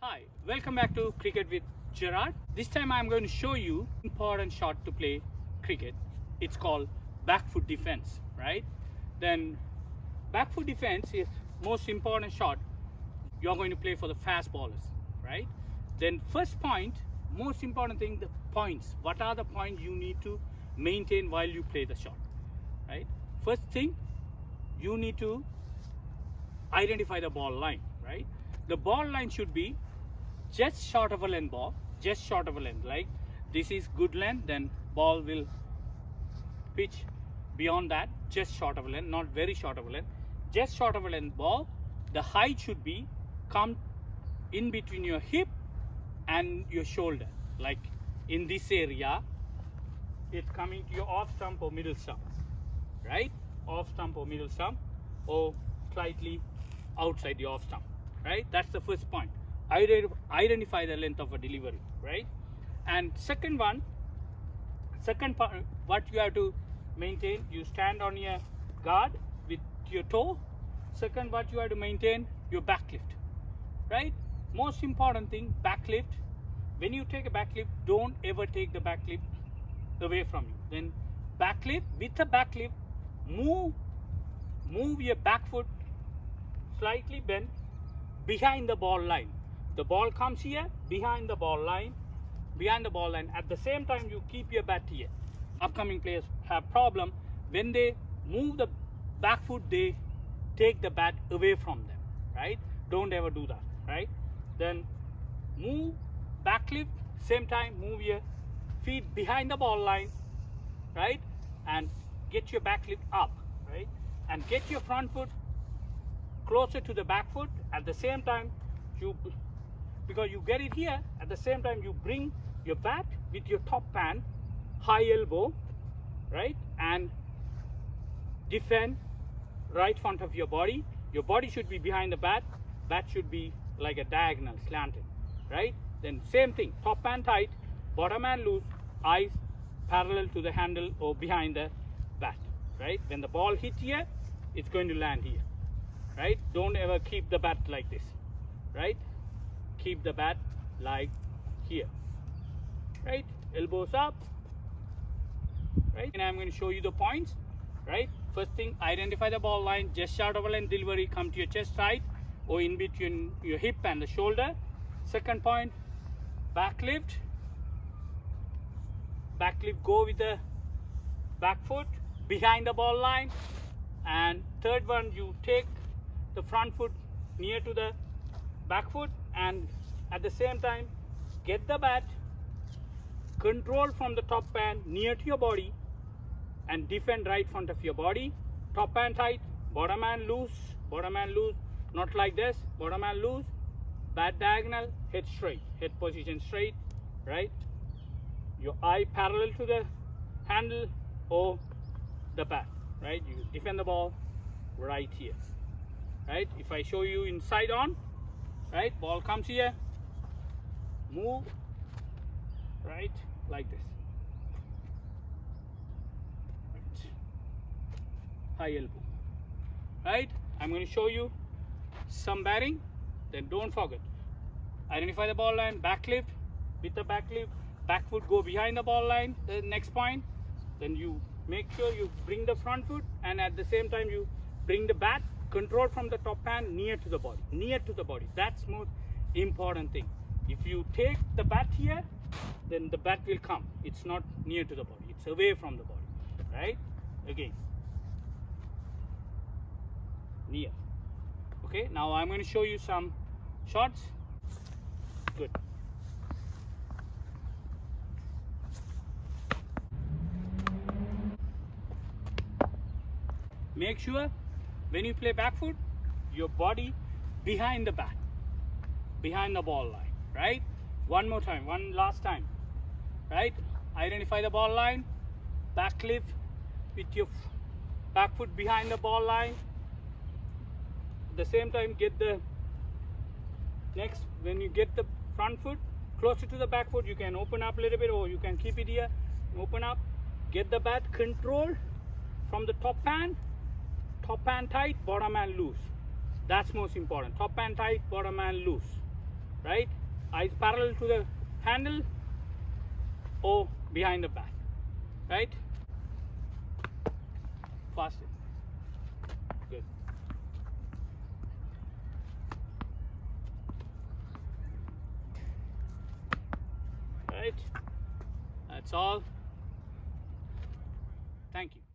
Hi, welcome back to Cricket with Gerard. This time I'm going to show you important shot to play cricket. It's called back foot defense, right? Then back foot defense is most important shot you're going to play for the fast bowlers, right? Then first point, most important thing, the points. What are the points you need to maintain while you play the shot, right? First thing, you need to identify the ball line, right? The ball line should be just short of a length ball, just short of a length. Like this is good length, then ball will pitch beyond that, just short of a length, not very short of a length, just short of a length ball. The height should be come in between your hip and your shoulder. Like in this area, it's coming to your off stump or middle stump, right? Off stump or middle stump, or slightly outside the off stump, right? That's the first point. Identify the length of a delivery, right? And second part, what you have to maintain, you stand on your guard with your toe. Second, what you have to maintain, your back lift, right? Most important thing, back lift. When you take a back lift, don't ever take the back lift away from you. Then back lift, with the back lift, move your back foot slightly bent behind the ball line. The ball comes here, behind the ball line. At the same time, you keep your bat here. Upcoming players have problem when they move the back foot, they take the bat away from them, right? Don't ever do that, right? Then move back lift, same time move your feet behind the ball line, right? And get your back lift up, right? And get your front foot closer to the back foot. At the same time, because you get it here, at the same time you bring your bat with your top pan, high elbow, right? And defend right front of your body. Your body should be behind the bat should be like a diagonal, slanted, right? Then same thing, top pan tight, bottom hand loose, eyes parallel to the handle or behind the bat, right? When the ball hits here, it's going to land here, right? Don't ever keep the bat like this, right? Keep the bat like here, right? Elbows up, right? And I'm going to show you the points, right? First thing, identify the ball line, just short of a length delivery, come to your chest side or in between your hip and the shoulder. Second point, back lift, go with the back foot behind the ball line. And third one, you take the front foot near to the back foot, and at the same time get the bat, control from the top pan near to your body, and defend right front of your body. Top hand tight, bottom hand loose, not like this, bottom hand loose, bat diagonal, head straight, head position straight, right? Your eye parallel to the handle or the bat, right? You defend the ball right here, right? If I show you inside on, right, ball comes here, move right like this, right. High elbow, right? I'm going to show you some batting. Then don't forget, identify the ball line, back lift, with the back lift, back foot go behind the ball line. The next point, then you make sure you bring the front foot, and at the same time you bring the bat, control from the top hand near to the body. That's most important thing. If you take the bat here, then the bat will come. It's not near to the body, it's away from the body, right? Again, near. Okay, now I'm going to show you some shots. Good. Make sure when you play back foot, your body behind the bat, behind the ball line, right? One more time, one last time, right? Identify the ball line, back lift with your back foot behind the ball line. At the same time, get the next, when you get the front foot closer to the back foot, you can open up a little bit, or you can keep it here, open up, get the bat, control from the top hand tight, bottom hand loose. That's most important. Top hand tight, bottom hand loose, right? Eyes parallel to the handle or behind the back, right? Fasten. Good. Right. That's all. Thank you.